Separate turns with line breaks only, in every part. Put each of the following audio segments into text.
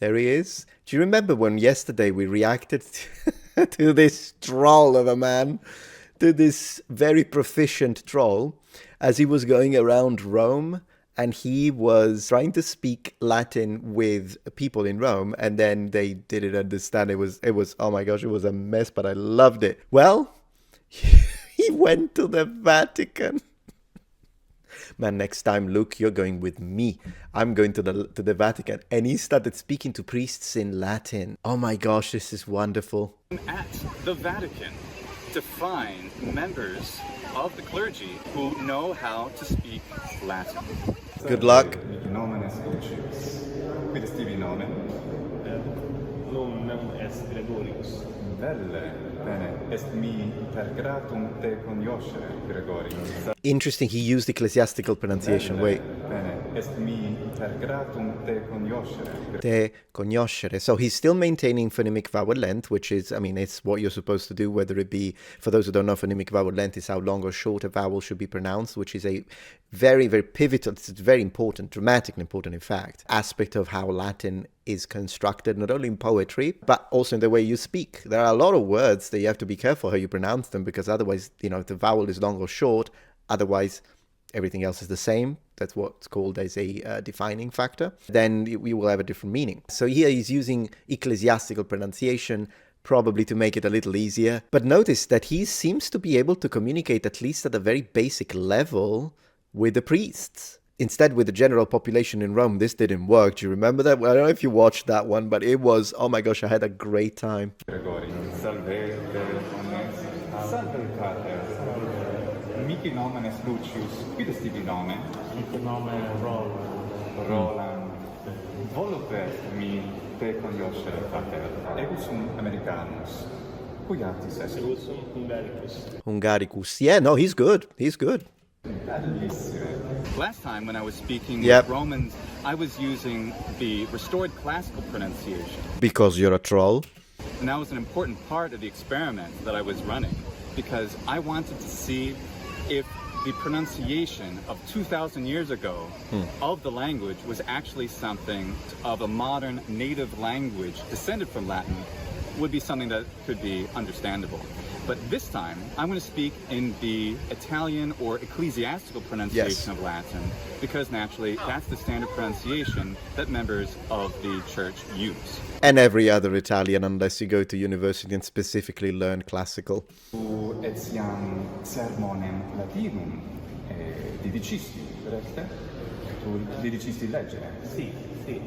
There he is. Do you remember when yesterday we reacted to this troll of a man, to this very proficient troll, as he was going around Rome and he was trying to speak Latin with people in Rome, and then they didn't understand. It was oh my gosh, it was a mess, but I loved it. Well, he went to the Vatican. Man, next time, Luke, you're going with me. I'm going to the Vatican. And he started speaking to priests in Latin. Oh my gosh, this is wonderful.
At the Vatican to find members of the clergy who know how to speak Latin.
Good luck.
Nomen est Lucius. Quid est tibi nomen?
Nomen est Gregorius.
Belle, bene, est mi per gratum te cognoscere, Gregorius.
Interesting, he used ecclesiastical pronunciation.
Belle,
Wait.
bene, est mi per gratum te cognoscere.
Te cognoscere. So he's still maintaining phonemic vowel length, which is, I mean, it's what you're supposed to do, whether it be, for those who don't know, phonemic vowel length is how long or short a vowel should be pronounced, which is a very, very pivotal, it's very important, dramatically important, in fact, aspect of how Latin is constructed, not only in poetry, but also in the way you speak. There are a lot of words that you have to be careful how you pronounce them, because otherwise, you know, if the vowel is long or short, otherwise everything else is the same. That's what's called as a defining factor. Then we will have a different meaning. So here he's using ecclesiastical pronunciation, probably to make it a little easier. But notice that he seems to be able to communicate, at least at a very basic level, with the priests. Instead, with the general population in Rome, this didn't work. Do you remember that? Well, I don't know if you watched that one, but it was, oh my gosh, I had a great time.
Salve, salve, pater. Mihi nomen est Lucius. Quid est tibi nomen?
Nomen
Roland. Volute est mi te cognoscere, pater. Egus sum Americanus. Cui artis est?
Egus sum Hungaricus.
Hungaricus. Yeah, no, he's good. He's good.
Last time when I was speaking
Yep.
with Romans, I was using the restored classical pronunciation.
Because you're a troll.
And that was an important part of the experiment that I was running, because I wanted to see if the pronunciation of 2,000 years ago of the language was actually something of a modern native language descended from Latin, would be something that could be understandable. But this time, I'm going to speak in the Italian or ecclesiastical pronunciation of Latin, because naturally, that's the standard pronunciation that members of the church use.
And every other Italian, unless you go to university and specifically learn classical.
Tu etiam sermonem Latinum didicisti, recte? Tu didicisti leggere?
Sì, sì.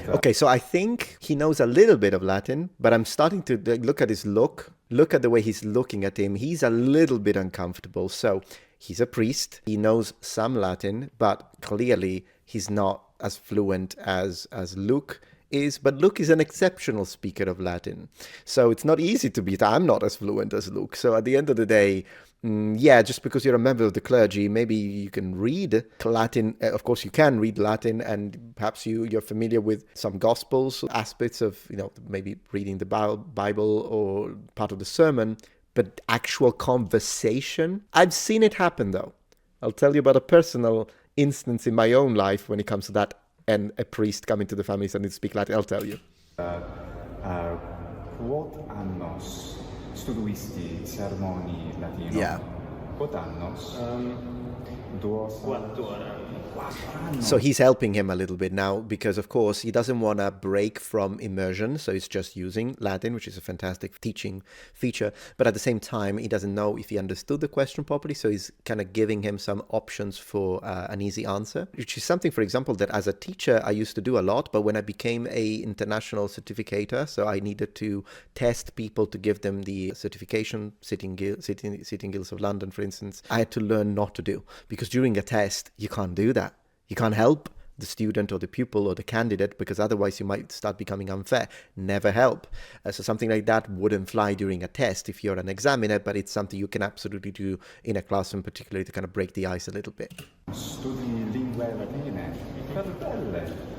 Okay, so I think he knows a little bit of Latin, but I'm starting to look at his look. Look at the way he's looking at him. He's a little bit uncomfortable. So he's a priest. He knows some Latin, but clearly he's not as fluent as Luke is. But Luke is an exceptional speaker of Latin. So it's not easy to beat. I'm not as fluent as Luke. So at the end of the day, yeah, just because you're a member of the clergy, maybe you can read Latin. Of course, you can read Latin, and perhaps you're familiar with some Gospels, aspects of, you know, maybe reading the Bible or part of the sermon, but actual conversation. I've seen it happen, though. I'll tell you about a personal instance in my own life when it comes to that, and a priest coming to the family and to speak Latin. I'll tell you.
Quod annos studiisti sermoni latino?
Yeah.
Quod annos? Duos.
4 anni.
So he's helping him a little bit now, because of course he doesn't want to break from immersion, so he's just using Latin, which is a fantastic teaching feature, but at the same time he doesn't know if he understood the question properly, so he's kind of giving him some options for an easy answer, which is something, for example, that as a teacher I used to do a lot, but when I became a international certificator, so I needed to test people to give them the certification, Sitting Guilds of London, for instance, I had to learn not to do, because during a test you can't do that. You can't help the student or the pupil or the candidate, because otherwise you might start becoming unfair. Never help. So something like that wouldn't fly during a test if you're an examiner, but it's something you can absolutely do in a classroom, particularly to kind of break the ice a little bit.
Studi lingue latine?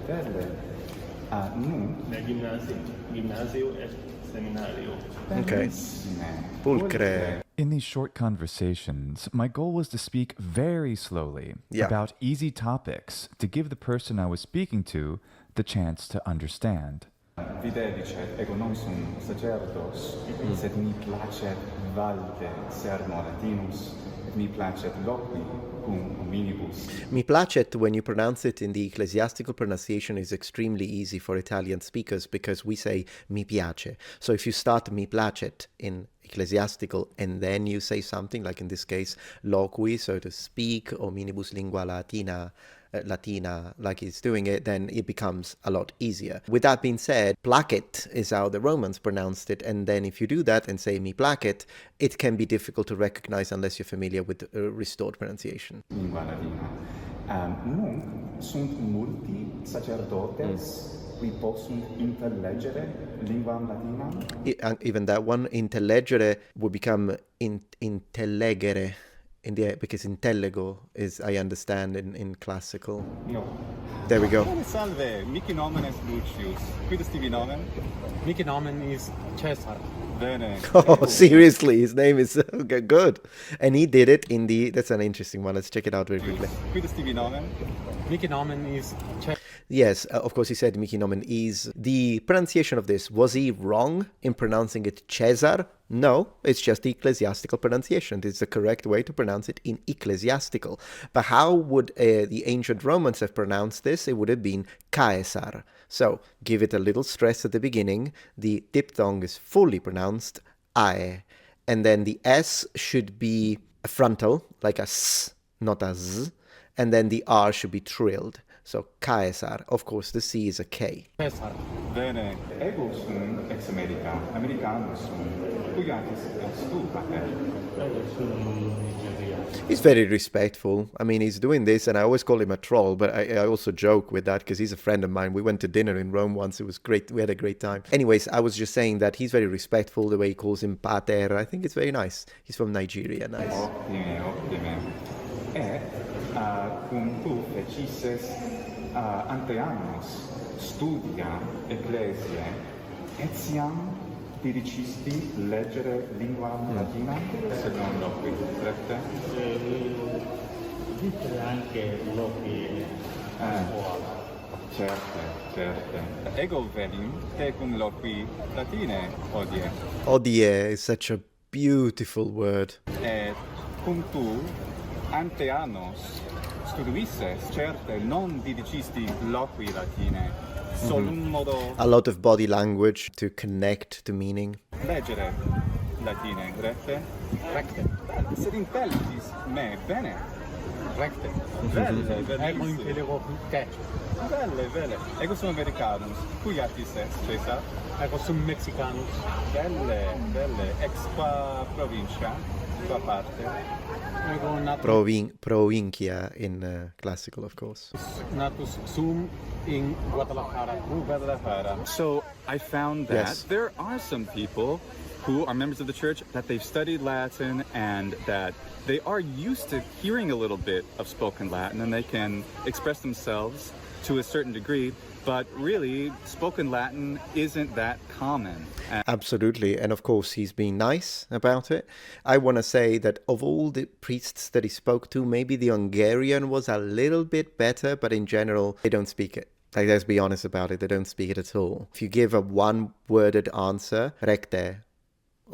Belle. Nu?
Nel ginnasio e seminario.
Okay. Pulcre.
In these short conversations, my goal was to speak very slowly about easy topics to give the person I was speaking to the chance to understand.
Videdicet, ego non sum sacerdos, sed mi placet valde sermo latinus, et mi placet loqui cum hominibus.
Mi placet, when you pronounce it in the ecclesiastical pronunciation, is extremely easy for Italian speakers because we say mi piace. So if you start mi placet in ecclesiastical and then you say something, like in this case, loqui, so to speak, hominibus lingua Latina, like he's doing it, then it becomes a lot easier. With that being said, placet is how the Romans pronounced it, and then if you do that and say mi placet, it can be difficult to recognize unless you're familiar with restored pronunciation.
Lingua Latina. Nunc sunt multi sacerdotes qui possunt intellegere linguam Latinam.
Even that one, intellegere, would become intellegere. Because intellego is I understand in classical.
No.
There we go.
Salve, mihi nomen est Lucius. Quid est tibi nomen?
Mihi nomen is Caesar.
Bene.
Oh, seriously, his name is okay, good. And he did it in that's an interesting one. Let's check it out very quickly.
Quid est tibi nomen?
Mihi nomen is Caesar.
Yes, of course he said mihi nomen is. The pronunciation of this, was he wrong in pronouncing it Caesar? No, it's just the ecclesiastical pronunciation. It's the correct way to pronounce it in ecclesiastical. But how would the ancient Romans have pronounced this? It would have been Caesar. So give it a little stress at the beginning. The diphthong is fully pronounced ae. And then the S should be frontal, like a S, not a Z. And then the R should be trilled. So Caesar, of course, the C is a K.
Caesar.
Bene. Ego sum ex America, Americanus sum. Cuiatis est tu, pater?
He's very respectful. I mean, he's doing this, and I always call him a troll, but I also joke with that because he's a friend of mine. We went to dinner in Rome once. It was great. We had a great time. Anyways, I was just saying that he's very respectful, the way he calls him pater. I think it's very nice. He's from Nigeria. Nice.
Optime. Et cum tu fecisses ante annos studia ecclesiae, etiam diricisti leggere linguam latinam? Secondo qui, corrette?
Dice anche loqui
Certe. Ego velim te cum loqui latine odie.
Odie is such a beautiful word.
Et cum tu ante annos studuisses, certe non didicisti loqui latine, solum modo
A lot of body language to connect to meaning.
leggere latine, recte?
Recte.
Sed intelligis me, bene.
Recte.
Belle,
Ego
bellissime.
intellego te.
Belle. Ego sum Americanus. Cuiatis est, Cesar?
Ego sum Mexicanus.
Belle. Ex qua provincia, qua parte.
Ego natus,
Provincia in classical, of course.
natus sum in Guadalajara.
So I found that
Yes.
there are some people who are members of the church that they've studied Latin and that they are used to hearing a little bit of spoken Latin and they can express themselves to a certain degree, but really spoken Latin isn't that common.
Absolutely. And of course, he's been nice about it. I want to say that of all the priests that he spoke to, maybe the Hungarian was a little bit better, but in general, they don't speak it. Like, let's be honest about it, they don't speak it at all. If you give a one-worded answer, recte,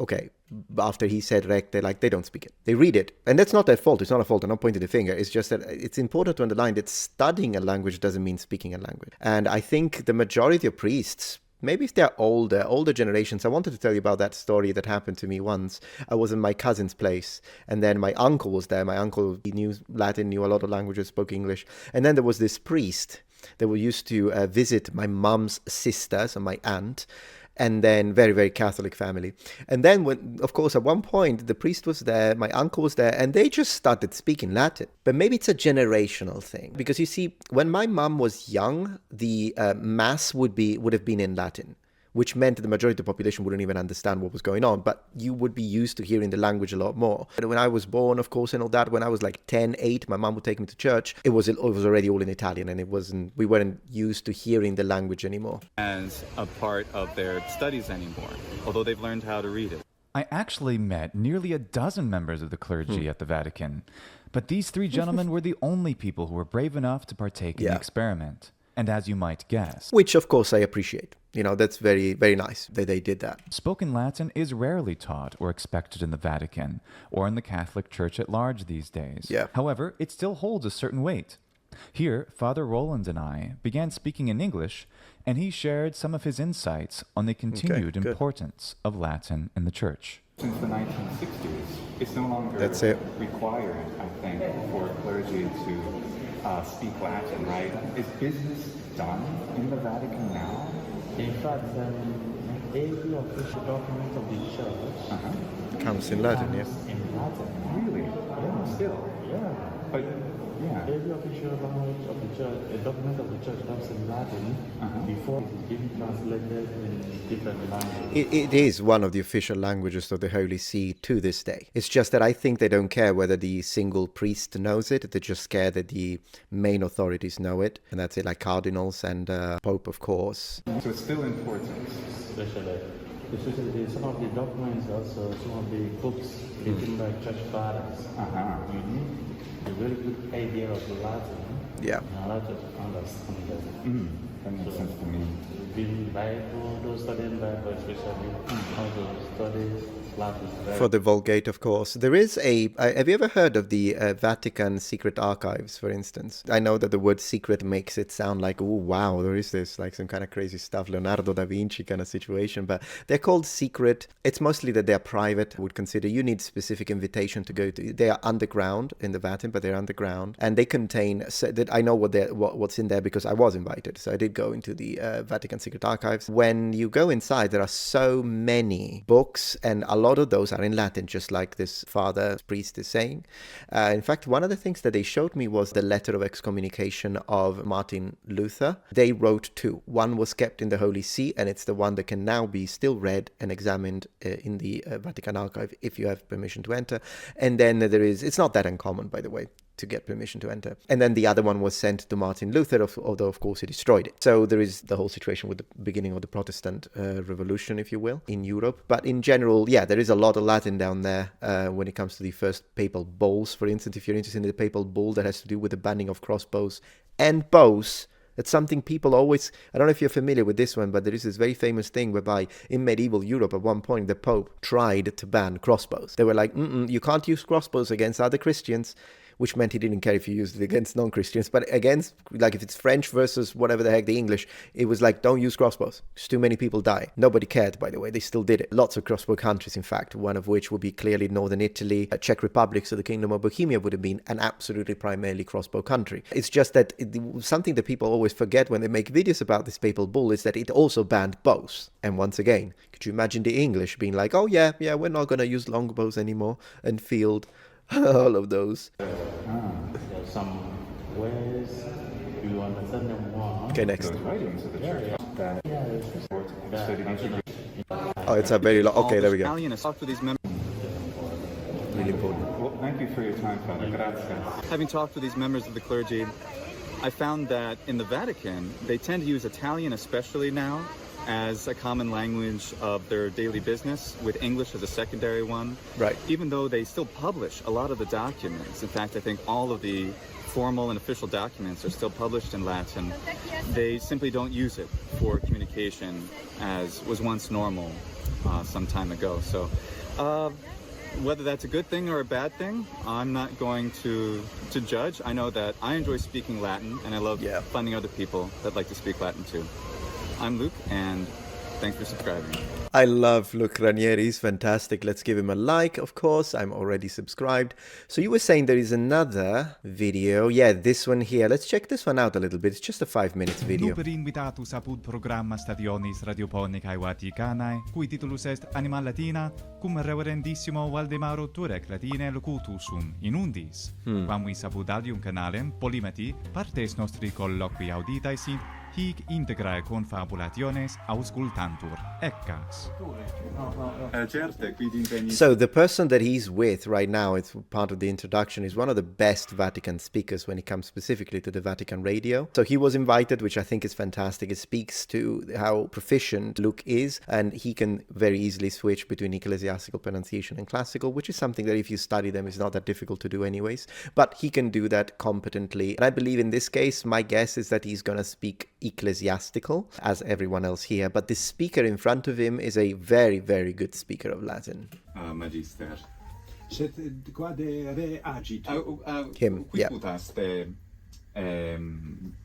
okay, after he said recte, like, they don't speak it. They read it. And that's not their fault. It's not a fault. I'm not pointing the finger. It's just that it's important to underline that studying a language doesn't mean speaking a language. And I think the majority of priests, maybe if they're older generations, I wanted to tell you about that story that happened to me once. I was in my cousin's place, and then my uncle was there. My uncle, he knew Latin, knew a lot of languages, spoke English. And then there was this priest that we used to visit my mom's sister, so my aunt, and then very, very Catholic family. And then, when, of course, at one point, the priest was there, my uncle was there, and they just started speaking Latin. But maybe it's a generational thing. Because you see, when my mom was young, the mass would have been in Latin, which meant that the majority of the population wouldn't even understand what was going on. But you would be used to hearing the language a lot more. But when I was born, of course, and all that, when I was like 10, 8, my mom would take me to church. It was already all in Italian, and we weren't used to hearing the language anymore.
As a part of their studies anymore, although they've learned how to read it.
I actually met nearly a dozen members of the clergy at the Vatican, but these three gentlemen were the only people who were brave enough to partake in the
Yeah.
experiment. And as you might guess,
which of course I appreciate. You know, that's very, very nice that they did that.
spoken Latin is rarely taught or expected in the Vatican or in the Catholic Church at large these days.
Yeah.
However, it still holds a certain weight. Here, Father Roland and I began speaking in English, and he shared some of his insights on the continued
good.
importance of Latin in the Church.
Since the 1960s, it's no longer
That's it.
required, I think, for clergy to speak Latin, right? Is business done in the Vatican now?
In fact, every official document of the church
Comes in Latin, yeah.
comes in Latin.
Really?
Yeah.
Still?
Yeah.
But, yeah.
Every official language of the church, a document of the church comes in Latin before it is being translated in different languages.
It is one of the official languages of the Holy See to this day. It's just that I think they don't care whether the single priest knows it. They're just scared that the main authorities know it. And that's it, like cardinals and Pope, of course.
So it's still important.
Especially some of the documents, also some of the books written by church fathers. A very good idea of the Latin.
Yeah.
And allow us to understand that.
That makes sense to me.
Reading Bible, those studying Bible, especially how to study Latin.
For the Vulgate, of course. There is have you ever heard of the Vatican secret archives, for instance? I know that the word secret makes it sound like, oh, wow, there is this, like some kind of crazy stuff, Leonardo da Vinci kind of situation, but they're called secret. It's mostly that they're private. I would consider you need specific invitation to go to. They are underground in the Vatican, but they're underground, and they contain, so that I know what's in there because I was invited, so I did go into the Vatican secret archives. When you go inside, there are so many books, and a lot of those are in Latin, just like this father priest is saying. In fact, one of the things that they showed me was the letter of excommunication of Martin Luther. They wrote two. One was kept in the Holy See, and it's the one that can now be still read and examined in the Vatican archive if you have permission to enter. And then there is, it's not that uncommon, by the way, to get permission to enter. And then the other one was sent to Martin Luther, although of course he destroyed it. So there is the whole situation with the beginning of the Protestant revolution, if you will, in Europe. But in general, yeah, there is a lot of Latin down there when it comes to the first papal bulls. For instance, if you're interested in the papal bull that has to do with the banning of crossbows and bows, that's something people always, I don't know if you're familiar with this one, but there is this very famous thing whereby in medieval Europe at one point the Pope tried to ban crossbows. They were like, you can't use crossbows against other Christians, which meant he didn't care if you used it against non-Christians, but against, like if it's French versus whatever the heck, the English, it was like, don't use crossbows. Because too many people die. Nobody cared, by the way. They still did it. Lots of crossbow countries, in fact, one of which would be clearly Northern Italy, Czech Republic, so the Kingdom of Bohemia would have been an absolutely primarily crossbow country. It's just that something that people always forget when they make videos about this papal bull is that it also banned bows. And once again, could you imagine the English being like, oh yeah, we're not going to use longbows anymore and field all of those.
There are some ways you understand them more.
Okay, next.
Those writings of the church that
Oh, it's a very long. Okay, there we go.
Italian is talked to these members.
Really important.
Well, thank you for your time, Father. Grazie. Having talked to these members of the clergy, I found that in the Vatican, they tend to use Italian especially now as a common language of their daily business, with English as a secondary one.
Right.
Even though they still publish a lot of the documents. In fact, I think all of the formal and official documents are still published in Latin. They simply don't use it for communication as was once normal some time ago. So whether that's a good thing or a bad thing, I'm not going to judge. I know that I enjoy speaking Latin, and I love finding other people that like to speak Latin too. I'm Luke, and thanks for subscribing.
I love Luke Ranieri. He's fantastic. Let's give him a like, of course. I'm already subscribed. So you were saying there is another video. Yeah, this one here. Let's check this one out a little bit. It's just a 5-minute video.
Nuper invitatus apud programma stadionis radioponicae Vaticanae, cui titulus est Anima Latina, cum reverendissimo Valdemaro Turek Latine locutus sum in undis. Quamuis apud alium canalem Polimati partes nostri colloqui auditae sint, hic integrae confabulationes auscultantur. Eccas.
Certe, quid inveni...
So the person that he's with right now, it's part of the introduction, is one of the best Vatican speakers when it comes specifically to the Vatican radio. So he was invited, which I think is fantastic. It speaks to how proficient Luke is, and he can very easily switch between ecclesiastical pronunciation and classical, which is something that if you study them is not that difficult to do anyways. But he can do that competently. And I believe in this case, my guess is that he's going to speak ecclesiastical, as everyone else here. But this speaker in front of him is a very, very good speaker of Latin.
Magister.
Sed quade re agito.
Him,
Qui
yeah.
putaste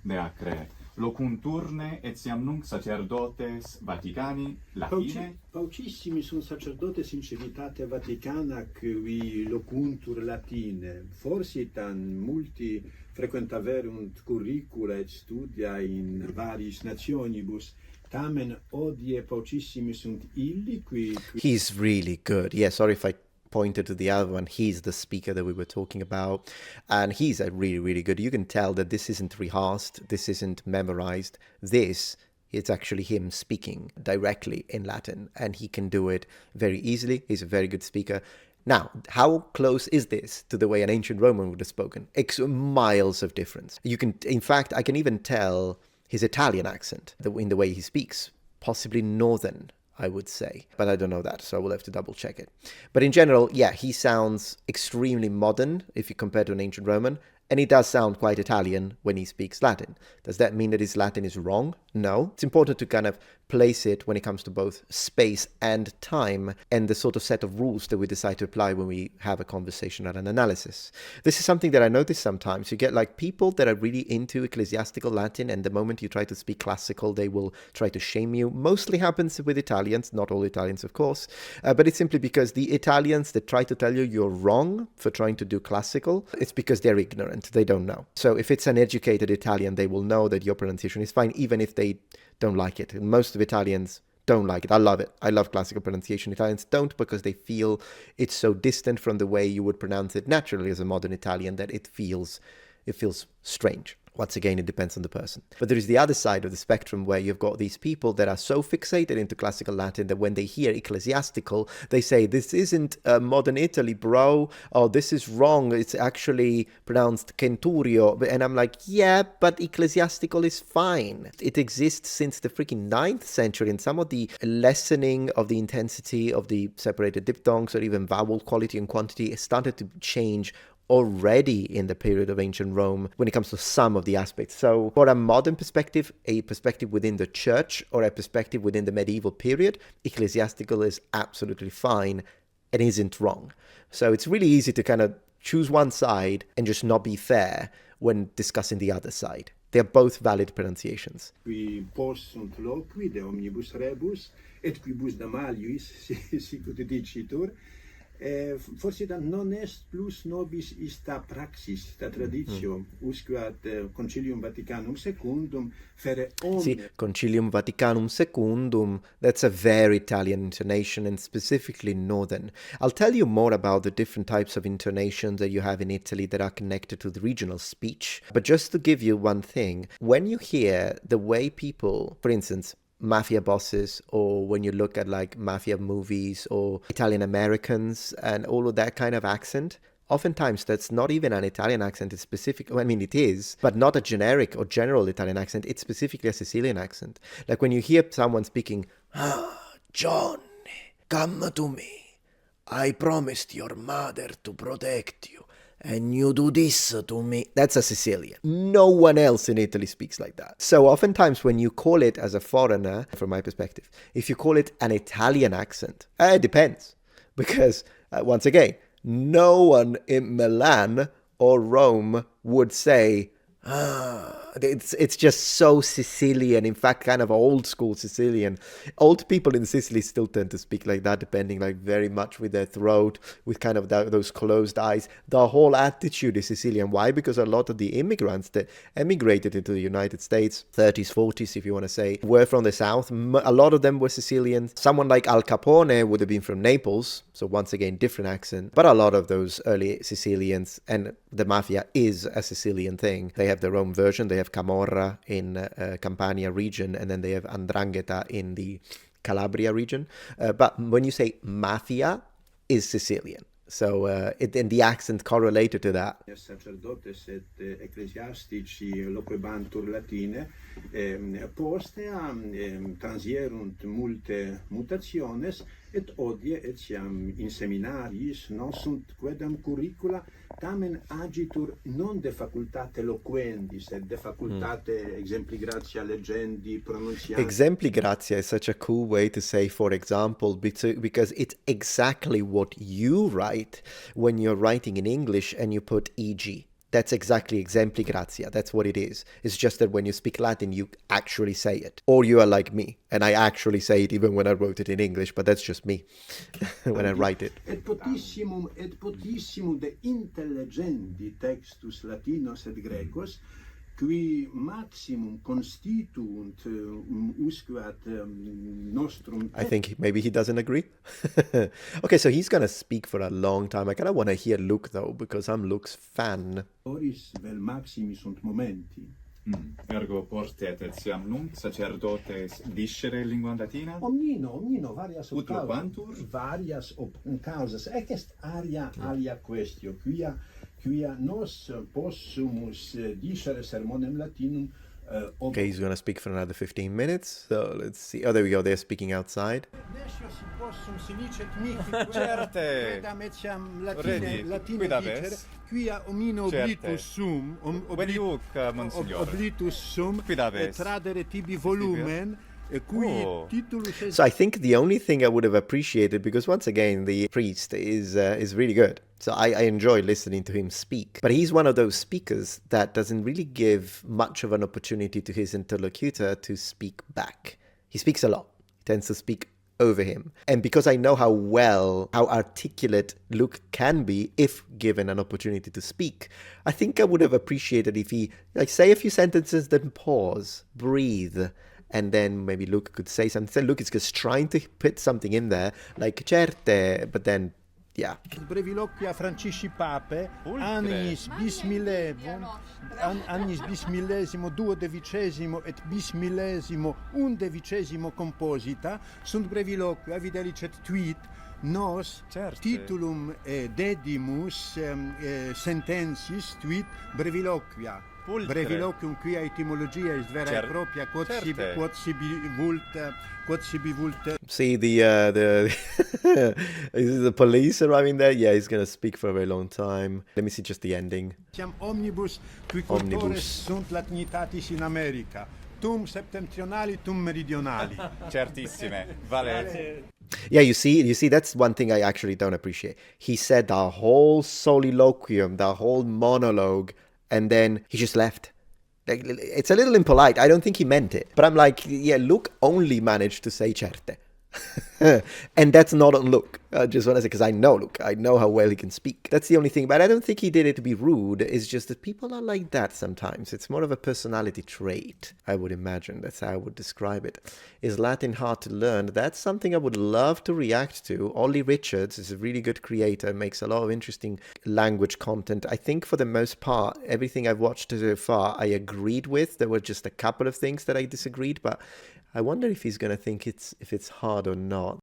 deacre locunturne etiam nunc sacerdotes Vaticani Latine?
Paucissimi sunt sacerdotes in civitate Vaticana qui locuntur Latine. Forsitan multi frequentaverunt curricula et studia in variis nationibus. Tamen odie paucissimi sunt illi qui...
He's really good. Yeah, sorry if I pointed to the other one. He's the speaker that we were talking about, and he's a really, really good. You can tell that this isn't rehearsed, this isn't memorized. This, it's actually him speaking directly in Latin, and he can do it very easily. He's a very good speaker. Now, how close is this to the way an ancient Roman would have spoken? Miles of difference. You can, in fact, I can even tell his Italian accent in the way he speaks, possibly northern, I would say, but I don't know that, so I will have to double check it. But in general, yeah, he sounds extremely modern if you compare to an ancient Roman, and he does sound quite Italian when he speaks Latin. Does that mean that his Latin is wrong? No. It's important to kind of place it when it comes to both space and time and the sort of set of rules that we decide to apply when we have a conversation and an analysis. This is something that I notice sometimes. You get like people that are really into ecclesiastical Latin, and the moment you try to speak classical, they will try to shame you. Mostly happens with Italians, not all Italians, of course, but it's simply because the Italians that try to tell you you're wrong for trying to do classical, it's because they're ignorant. They don't know. So if it's an educated Italian, they will know that your pronunciation is fine, even if they don't like it. And most of Italians don't like it. I love it. I love classical pronunciation. Italians don't, because they feel it's so distant from the way you would pronounce it naturally as a modern Italian that it feels strange. Once again, it depends on the person. But there is the other side of the spectrum where you've got these people that are so fixated into classical Latin that when they hear ecclesiastical, they say, this isn't modern Italy, bro. Oh, this is wrong. It's actually pronounced centurio. And I'm like, yeah, but ecclesiastical is fine. It exists since the freaking 9th century, and some of the lessening of the intensity of the separated diphthongs or even vowel quality and quantity started to change already in the period of ancient Rome when it comes to some of the aspects. So for a modern perspective, a perspective within the church or a perspective within the medieval period, ecclesiastical is absolutely fine and isn't wrong. So it's really easy to kind of choose one side and just not be fair when discussing the other side. They're both valid pronunciations.
Qui possunt loqui de omnibus rebus, et quibus da malius, sic ut dicitur, forsitan non est plus nobis ista praxis, ista traditio, usque ad Concilium Vaticanum Secundum fere omne.
See, Concilium Vaticanum Secundum, that's a very Italian intonation, and specifically northern. I'll tell you more about the different types of intonations that you have in Italy that are connected to the regional speech. But just to give you one thing, when you hear the way people, for instance, mafia bosses, or when you look at like mafia movies or Italian Americans and all of that kind of accent, oftentimes that's not even an Italian accent. It's specific. I mean, it is, but not a generic or general Italian accent. It's specifically a Sicilian accent. Like when you hear someone speaking, Johnny, come to me. I promised your mother to protect you, and you do this to me. That's a Sicilian. No one else in Italy speaks like that. So oftentimes when you call it as a foreigner, from my perspective, if you call it an Italian accent, it depends. Because, once again, no one in Milan or Rome would say, it's just so Sicilian, in fact, kind of old school Sicilian. Old people in Sicily still tend to speak like that, depending like very much with their throat, with kind of those closed eyes. The whole attitude is Sicilian. Why? Because a lot of the immigrants that emigrated into the United States, 30s, 40s, if you want to say, were from the South. A lot of them were Sicilians. Someone like Al Capone would have been from Naples, so once again, different accent. But a lot of those early Sicilians, and the mafia is a Sicilian thing. They have their own version. They have Camorra in Campania region, and then they have Andrangheta in the Calabria region. But when you say mafia, is Sicilian. So and the accent correlated to that.
Sacerdotes et ecclesiastici loquebantur latine, postea transierunt multe mutationes, et odie etiam in seminariis non sunt quedam curricula, tamen agitur non de facultate loquendis, et de facultate exempli gratia legendi pronunciandi.
Exempli gratia is such a cool way to say, for example, because it's exactly what you write when you're writing in English and you put e.g. That's exactly exempli gratia. That's what it is. It's just that when you speak Latin, you actually say it. Or you are like me, and I actually say it even when I wrote it in English, but that's just me when I write it.
Et potissimum de intelligendi textus latinos et grecos, qui maximum constituunt usqueat nostrum.
I think maybe he doesn't agree. Okay, so he's going to speak for a long time. I kind of want to hear Luke, though, because I'm Luke's fan.
Oris vel maximi sunt momenti.
Ergo portet etiam nunc sacerdotes discere linguam latina?
Omnino, varias
Ut loquantur?
Varias causas. Ec est alia questio, quia nos possumus dicere sermonem latinum.
Okay, he's going to speak for another 15 minutes. So let's see. Oh, there we go. They're speaking outside.
Certe. Ready. Quid habes?
Quia omnino oblitus sum,
Veniuc, monsignor.
oblitus sum,
Quid habes?
tradere tibi volumen, cui titulus est.
So I think the only thing I would have appreciated, because once again, the priest is really good. So I enjoy listening to him speak. But he's one of those speakers that doesn't really give much of an opportunity to his interlocutor to speak back. He speaks a lot. He tends to speak over him. And because I know how articulate Luke can be if given an opportunity to speak, I think I would have appreciated if he, say a few sentences, then pause, breathe, and then maybe Luke could say something. So Luke is just trying to put something in there, like certe, but then, yeah.
Breviloquia Francisci Pape, annis bis millesimo duodecimo et bis millesimo undecimo composita, sunt breviloquia videlicet tuit, nos titulum dedimus sentensis tuit breviloquia. Breviloquium quia etymologia is vera et propria, quod sibi vult.
See the is the police arriving there? Yeah, he's gonna speak for a very long time. Let me see just the ending.
Omnibus qui cultores sunt latinitatis in America. Tum septentrionali, tum meridionali.
Certissime. Vale.
Yeah, you see, that's one thing I actually don't appreciate. He said the whole soliloquium, the whole monologue, and then he just left. Like, it's a little impolite. I don't think he meant it. But I'm like, yeah, Luke only managed to say certe. And that's not on Luke. I just want to say, because I know Luke. I know how well he can speak. That's the only thing. But I don't think he did it to be rude. It's just that people are like that sometimes. It's more of a personality trait, I would imagine. That's how I would describe it. Is Latin hard to learn? That's something I would love to react to. Ollie Richards is a really good creator, makes a lot of interesting language content. I think for the most part, everything I've watched so far, I agreed with. There were just a couple of things that I disagreed, but I wonder if he's going to think if it's hard or not.